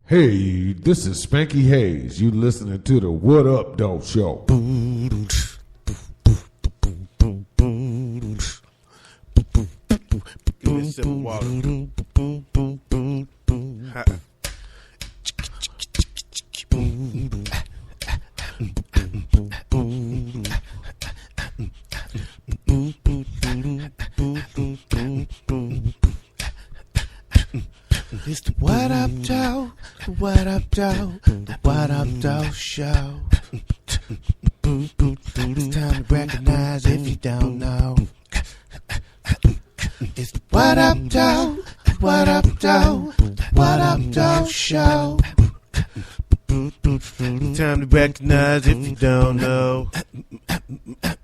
Hey, this is Spanky Hayes. You listening to the What Up, Doe Show. It's the What Up, Doe, the What Up, Doe, the What Up, Doe Show. It's time to recognize if you don't know. It's the What Up, Doe, the What Up, Doe, the What Up, Doe Show. It's time to recognize if you don't know. The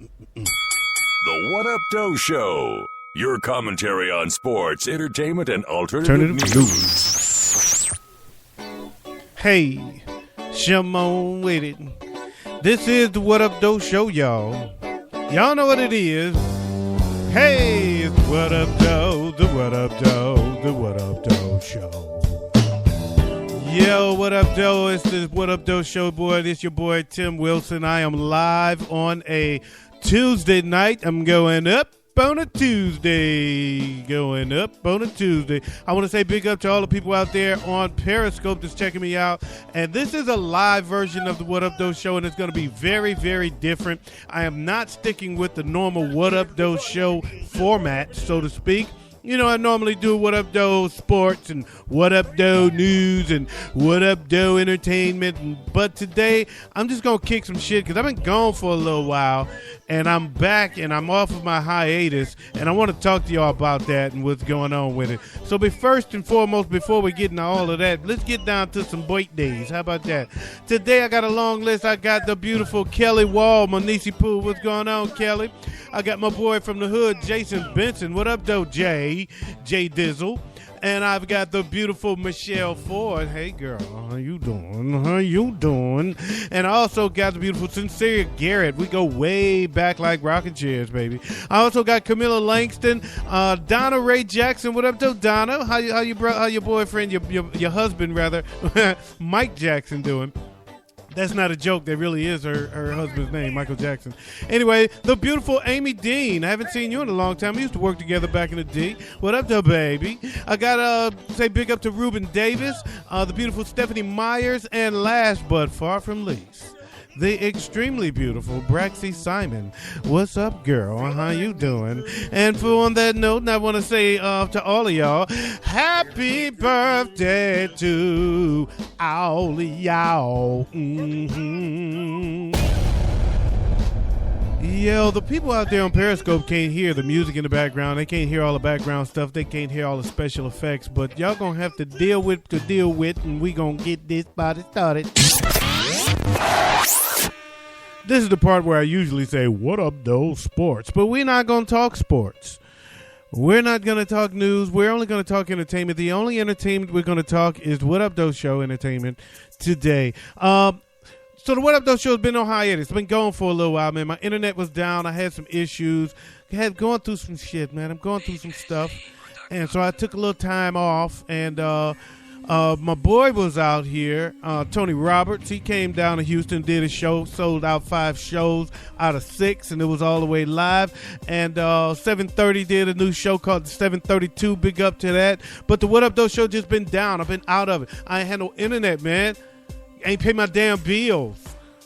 What Up, Doe Show. Your commentary on sports, entertainment, and alternative news. Hey, Shimon with it. This is the What Up, Doe Show, y'all. Y'all know what it is. Hey, it's the What Up, Doe, the What Up, Doe, the What Up, Doe Show. Yo, what up, Doe? It's the What Up, Doe Show, boy. This your boy, Tim Wilson. I am live on a Tuesday night. I'm going up on a Tuesday. Going up on a Tuesday. I want to say big up to all the people out there on Periscope that's checking me out. And this is a live version of the What Up, Doe Show, and it's going to be very, very different. I am not sticking with the normal What Up, Doe Show format, so to speak. You know, I normally do What Up, Doe Sports and What Up, Doe News and What Up, Doe Entertainment. But today, I'm just going to kick some shit because I've been gone for a little while. And I'm back and I'm off of my hiatus. And I want to talk to y'all about that and what's going on with it. So first and foremost, before we get into all of that, let's get down to some birthdays. How about that? Today, I got a long list. I got the beautiful Kelly Wall, Manisi Poo. What's going on, Kelly? I got my boy from the hood, Jason Benson. What up, though, Jay Dizzle? And I've got the beautiful Michelle Ford. Hey, girl, how you doing? How you doing? And I also got the beautiful Sincere Garrett. We go way back like rocking chairs, baby. I also got Camilla Langston, Donna Ray Jackson. What up, though, Donna? How your boyfriend, your husband, rather, Mike Jackson doing? That's not a joke. That really is her husband's name, Michael Jackson. Anyway, the beautiful Amy Dean. I haven't seen you in a long time. We used to work together back in the D. What up, though, baby? I got to say big up to Ruben Davis, the beautiful Stephanie Myers, and last but far from least, the extremely beautiful Braxy Simon. What's up, girl? How you doing? And on that note, I want to say to all of y'all, happy birthday to all of y'all. Mm-hmm. Yo, the people out there on Periscope can't hear the music in the background. They can't hear all the background stuff. They can't hear all the special effects. But y'all gonna have to deal with, and we gonna get this party started. This is the part where I usually say, what up, though, sports? But we're not going to talk sports. We're not going to talk news. We're only going to talk entertainment. The only entertainment we're going to talk is What Up, Though Show entertainment today. So the What Up, Though Show has been on hiatus. It's been going for a little while, man. My internet was down. I had some issues. Going through some shit, man. I'm going through some stuff. And so I took a little time off, and my boy was out here, Tony Roberts. He came down to Houston, did a show, sold out 5 shows out of 6, and it was all the way live. And 730 did a new show called 732. Big up to that. But the What Up, Though Show just been down. I've been out of it. I ain't had no internet, man. Ain't pay my damn bills.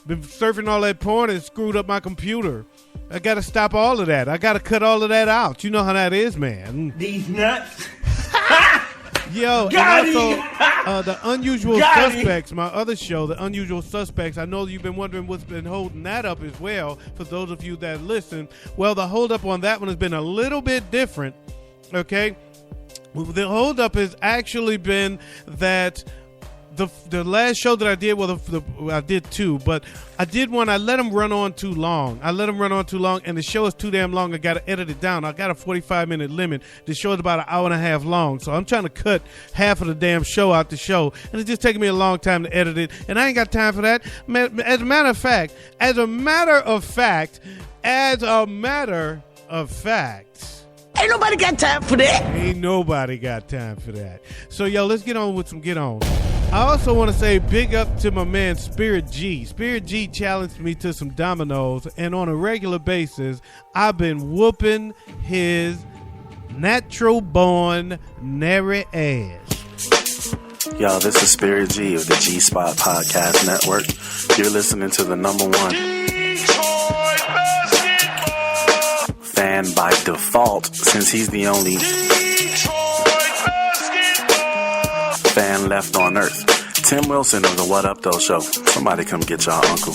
Been surfing all that porn and screwed up my computer. I got to stop all of that. I got to cut all of that out. You know how that is, man. These nuts. Yo, and also The Unusual Suspects, my other show, The Unusual Suspects. I know you've been wondering what's been holding that up as well, for those of you that listen. Well, the hold up on that one has been a little bit different, okay? The hold up has actually been that the last show that I did, I did 2, but I did one. I let them run on too long. And the show is too damn long. I got to edit it down. I got a 45-minute limit. The show is about an hour and a half long, so I'm trying to cut half of the damn show out the show, and it's just taking me a long time to edit it, and I ain't got time for that. As a matter of fact, Ain't nobody got time for that. Ain't nobody got time for that. So, yo, let's get on with some get on. I also want to say big up to my man Spirit G. Spirit G challenged me to some Dominoes, and on a regular basis, I've been whooping his natural born nary ass. Yo, this is Spirit G of the G Spot Podcast Network. You're listening to the number one fan by default, since he's the only fan left on earth. Tim Wilson of the What Up Though Show. Somebody come get y'all uncle.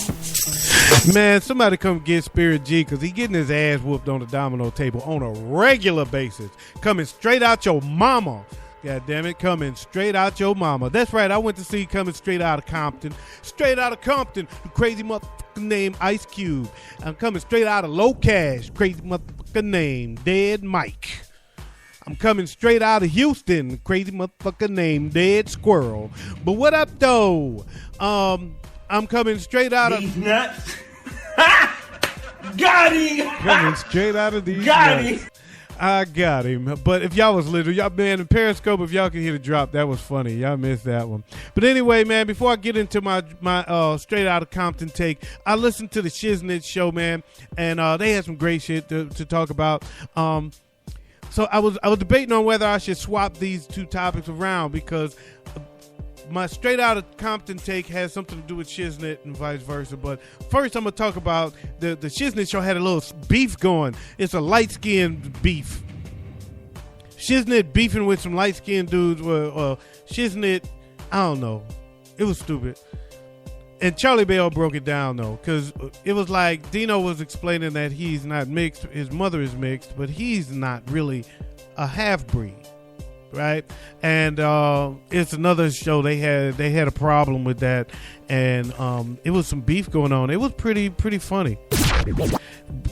Man, somebody come get Spirit G, because he getting his ass whooped on the domino table on a regular basis. Coming straight out your mama. God damn it, coming straight out your mama. That's right, I went to see Coming Straight Out of Compton. Straight out of Compton, the crazy motherfucker named Ice Cube. I'm coming straight out of Low Cash, crazy motherfucker named Dead Mike. I'm coming straight out of Houston, crazy motherfucker named Dead Squirrel. But what up, though? I'm coming straight out of... These nuts. Got him. Coming straight out of these Got nuts. him. I got him. But if y'all was little, y'all, man, in Periscope, if y'all can hear the drop, that was funny. Y'all missed that one. But anyway, man, before I get into my straight out of Compton take, I listened to the Shiznizzles show, man, and they had some great shit to talk about. So I was debating on whether I should swap these two topics around, because my straight out of Compton take has something to do with Shiznit and vice versa. But first, I'm gonna talk about the Shiznit show had a little beef going. It's a light skinned beef. Shiznit beefing with some light skinned dudes. Shiznit, I don't know. It was stupid. And Charlie Bell broke it down though, because it was like Dino was explaining that he's not mixed. His mother is mixed, but he's not really a half breed. Right, and it's another show. They had a problem with that, and it was some beef going on. It was pretty funny.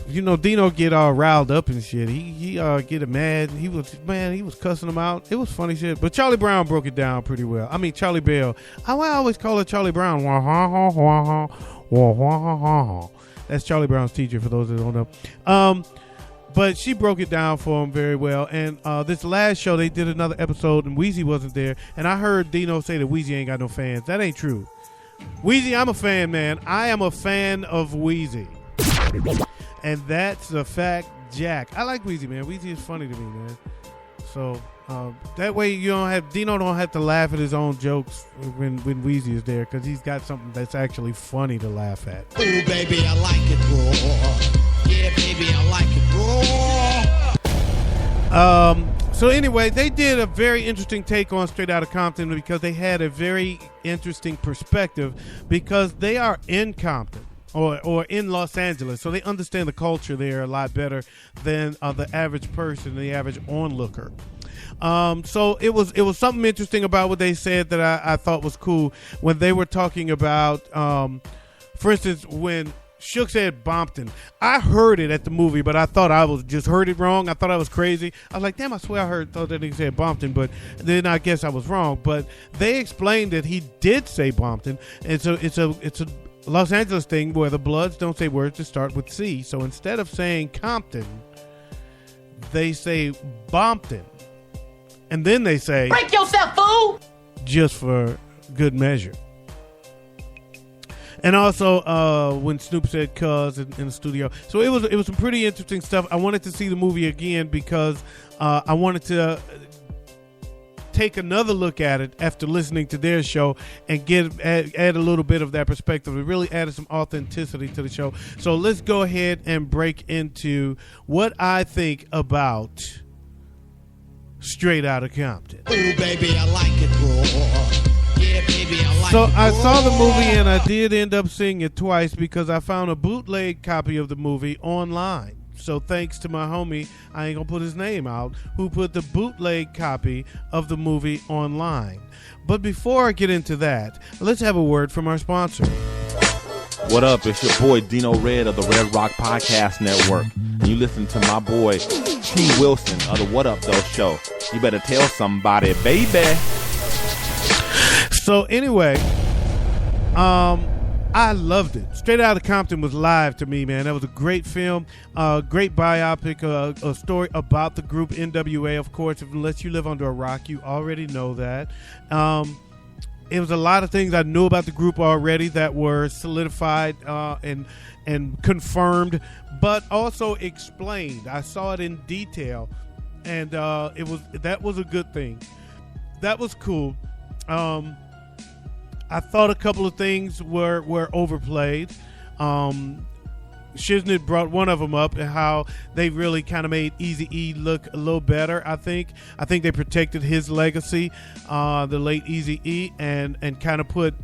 You know, Dino get all riled up and shit. He get mad. He was cussing him out. It was funny shit. But Charlie Brown broke it down pretty well. I mean, Charlie Bell. I always call her Charlie Brown. That's Charlie Brown's teacher, for those that don't know. But she broke it down for him very well. And this last show, they did another episode, and Weezy wasn't there. And I heard Dino say that Weezy ain't got no fans. That ain't true. Weezy, I'm a fan, man. I am a fan of Weezy. And that's a fact, Jack. I like Weezy, man. Weezy is funny to me, man. So that way Dino don't have to laugh at his own jokes when Weezy is there, because he's got something that's actually funny to laugh at. Ooh, baby, I like it raw. Yeah, baby, I like it raw. So anyway, they did a very interesting take on Straight Outta Compton, because they had a very interesting perspective, because they are in Compton or in Los Angeles, so they understand the culture there a lot better than the average person, the average onlooker. So it was something interesting about what they said that I thought was cool when they were talking about, for instance, when Shook said Bompton. I heard it at the movie, but I thought I was just heard it wrong. I thought I was crazy. I was like, damn, I swear I thought that he said Bompton, but then I guess I was wrong. But they explained that he did say Bompton. And so it's a Los Angeles thing where the Bloods don't say words that start with C. So instead of saying Compton, they say Bompton. And then they say, Break yourself, fool! Just for good measure. And also when Snoop said "cuz" in the studio. So it was some pretty interesting stuff. I wanted to see the movie again because I wanted to take another look at it after listening to their show and add a little bit of that perspective. It really added some authenticity to the show. So let's go ahead and break into what I think about Straight Outta Compton. Ooh, baby, I like it raw. Yeah, baby, I like So it I raw. saw the movie and I did end up seeing it twice because I found a bootleg copy of the movie online. So thanks to my homie, I ain't gonna put his name out, who put the bootleg copy of the movie online. But before I get into that, let's have a word from our sponsor. What up? It's your boy Dino Red of the Red Rock Podcast Network. And you listen to my boy T. Wilson of the What Up Though Show. You better tell somebody, baby. So anyway, I loved it. Straight Outta Compton was live to me, man. That was a great film, great biopic, a story about the group NWA, of course. Unless you live under a rock, you already know that. it was a lot of things I knew about the group already that were solidified and confirmed, but also explained. I saw it in detail, and that was a good thing. That was cool. I thought a couple of things were overplayed. Shiznit brought one of them up, and how they really kind of made Eazy-E look a little better. I think they protected his legacy, the late Eazy-E, and kind of put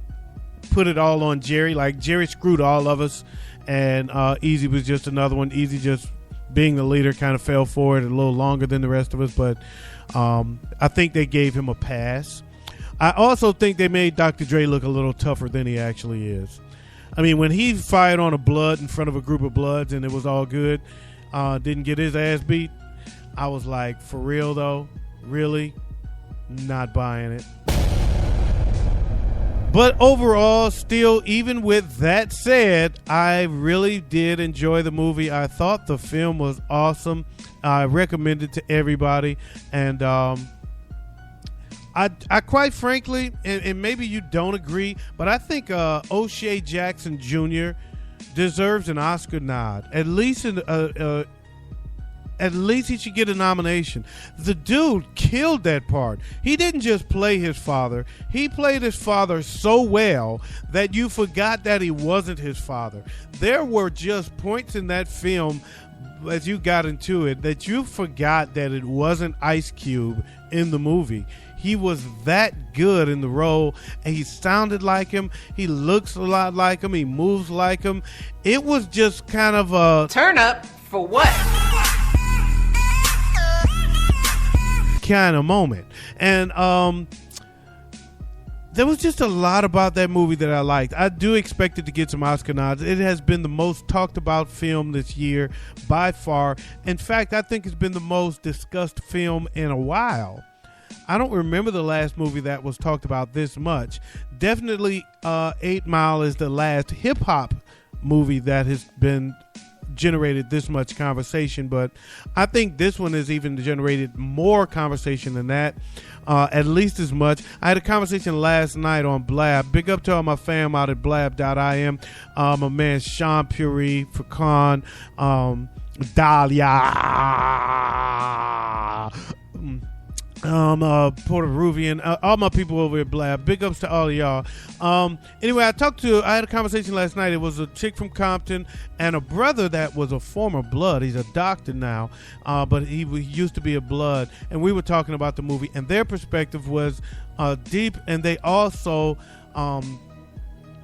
it all on Jerry. Like, Jerry screwed all of us, and Eazy was just another one. Eazy, just being the leader, kind of fell for it a little longer than the rest of us, but I think they gave him a pass. I also think they made Dr. Dre look a little tougher than he actually is. I mean, when he fired on a Blood in front of a group of Bloods and it was all good, didn't get his ass beat, I was like, for real though? Really? Not buying it. But overall, still, even with that said, I really did enjoy the movie. I thought the film was awesome. I recommend it to everybody. And I quite frankly, and maybe you don't agree, but I think O'Shea Jackson Jr. deserves an Oscar nod. At least he should get a nomination. The dude killed that part. He didn't just play his father. He played his father so well that you forgot that he wasn't his father. There were just points in that film, as you got into it, that you forgot that it wasn't Ice Cube in the movie. He was that good in the role, and he sounded like him. He looks a lot like him. He moves like him. It was just kind of a turn up for what? Kind of moment. And there was just a lot about that movie that I liked. I do expect it to get some Oscar nods. It has been the most talked about film this year by far. In fact, I think it's been the most discussed film in a while. I don't remember the last movie that was talked about this much. Definitely 8 Mile is the last hip-hop movie that has been generated this much conversation, but I think this one has even generated more conversation than that, at least as much. I had a conversation last night on Blab. Big up to all my fam out at blab.im. My man Sean Puri, Furkan, Dahlia, Puerto Ruvian, all my people over at Blab. Big ups to all of y'all. Anyway, I had a conversation last night. It was a chick from Compton and a brother that was a former Blood. He's a doctor now, but he used to be a Blood. And we were talking about the movie, and their perspective was deep, and they also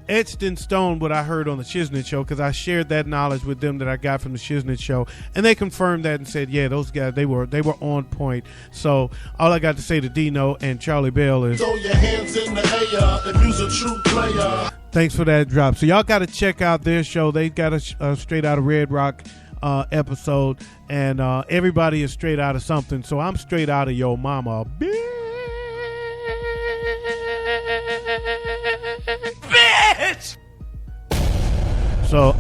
etched in stone what I heard on the Shiznit show, because I shared that knowledge with them that I got from the Shiznit show, and they confirmed that and said, yeah, those guys, they were on point. So all I got to say to Dino and Charlie Bell is, throw your hands in the air if you's a true player. Thanks for that drop. So y'all got to check out their show. They got a Straight Out of Red Rock episode, and everybody is straight out of something. So I'm straight out of your mama, bitch. So,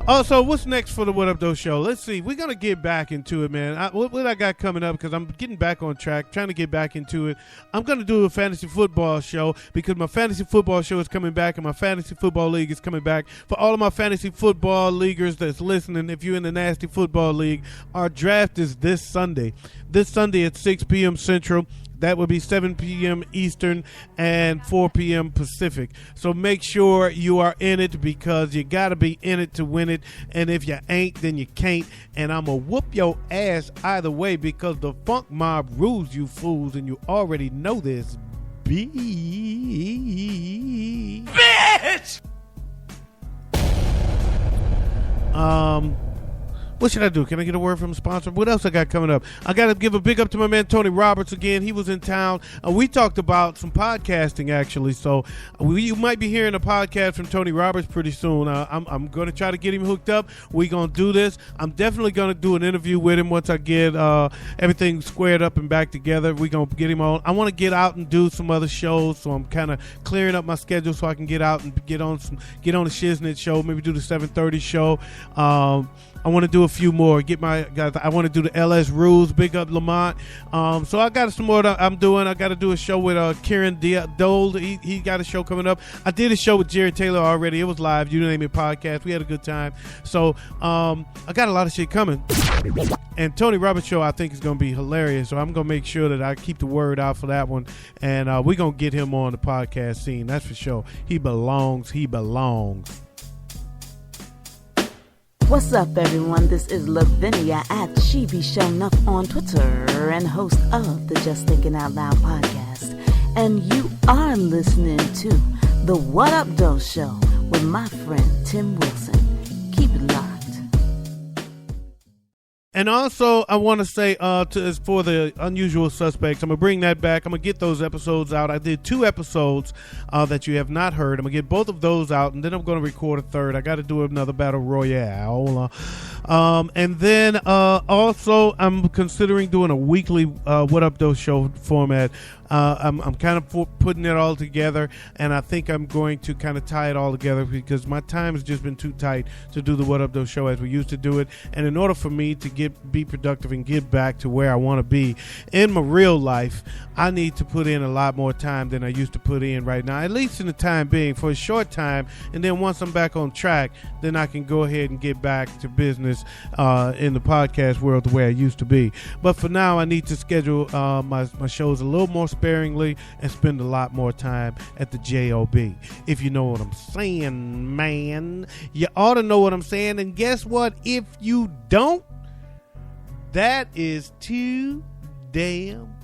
also, what's next for the What Up Though show? Let's see. We're going to get back into it, man. What I got coming up, because I'm getting back on track, trying to get back into it. I'm going to do a fantasy football show, because my fantasy football show is coming back, and my fantasy football league is coming back. For all of my fantasy football leaguers that's listening, if you're in the Nasty Football League, our draft is this Sunday. This Sunday at 6 p.m. Central. That would be 7 p.m. Eastern and 4 p.m. Pacific. So make sure you are in it, because you got to be in it to win it. And if you ain't, then you can't. And I'm going to whoop your ass either way, because the funk mob rules, you fools. And you already know this. Bitch! What should I do? Can I get a word from a sponsor? What else I got coming up? I got to give a big up to my man Tony Roberts again. He was in town. We talked about some podcasting, actually. So you might be hearing a podcast from Tony Roberts pretty soon. I'm going to try to get him hooked up. We're going to do this. I'm definitely going to do an interview with him once I get everything squared up and back together. We're going to get him on. I want to get out and do some other shows, so I'm kind of clearing up my schedule so I can get out and get on the Shiznit show, maybe do the 7:30 show. I want to do a few more. I want to do the LS Rules. Big up Lamont. So I got some more that I'm doing. I got to do a show with Kieran Dole. He got a show coming up. I did a show with Jerry Taylor already. It was live. You Name It podcast. We had a good time. So I got a lot of shit coming. And Tony Roberts show I think is going to be hilarious. So I'm going to make sure that I keep the word out for that one. And we're going to get him on the podcast scene. That's for sure. He belongs. What's up, everyone? This is Lavinia at She Be Shown Up on Twitter and host of the Just Thinking Out Loud podcast. And you are listening to the What Up Doe Show with my friend Tim Wilson. Keep it locked. And also, I want to say for the Unusual Suspects, I'm going to bring that back. I'm going to get those episodes out. I did 2 episodes that you have not heard. I'm going to get both of those out, and then I'm going to record a third. I got to do another Battle Royale. And then also, I'm considering doing a weekly What Up Doe Show format. I'm kind of putting it all together, and I think I'm going to kind of tie it all together because my time has just been too tight to do the What Up Doe Show as we used to do it. And in order for me to be productive and get back to where I want to be in my real life, I need to put in a lot more time than I used to put in right now, at least in the time being, for a short time. And then once I'm back on track, then I can go ahead and get back to business in the podcast world the way I used to be. But for now, I need to schedule my shows a little more sparingly and spend a lot more time at the JOB. If you know what I'm saying, man. You ought to know what I'm saying. And guess what? If you don't, that is too damn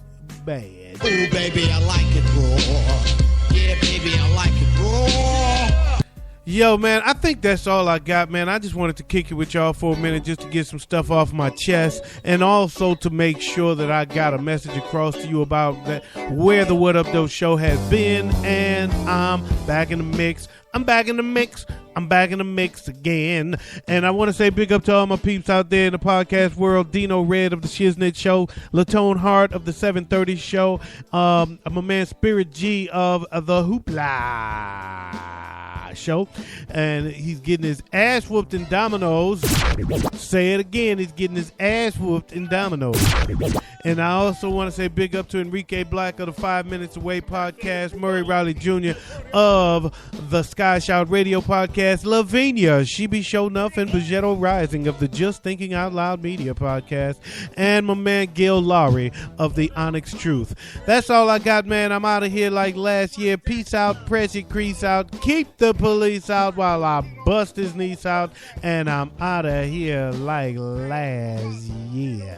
bad. Ooh, baby, I like it raw. Yeah, baby, I like it raw. Yo, man, I think that's all I got, man. I just wanted to kick it with y'all for a minute just to get some stuff off my chest and also to make sure that I got a message across to you about that where the What Up Doe Show has been, and I'm back in the mix. I'm back in the mix again. And I want to say big up to all my peeps out there in the podcast world. Dino Red of the Shiznizzles Show. Latone Hart of the 730 Show. My man Spirit G of the Hoopla Show. And he's getting his ass whooped in Dominoes. Say it again. He's getting his ass whooped in Dominoes. And I also want to say big up to Enrique Black of the 5 Minutes Away podcast. Murray Riley Jr. of the Sky Shout Radio podcast. Lavinia, She Be Shown Up, and Bajetto Rising of the Just Thinking Out Loud Media podcast. And my man Gil Lowry of the Onyx Truth. That's all I got, man. I'm out of here like last year. Peace out, press your crease out, keep the police out while I bust his niece out. And I'm out of here like last year.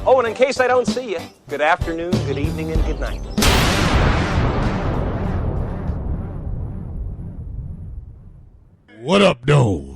Oh, and in case I don't see you, good afternoon, good evening, and good night. What up, though?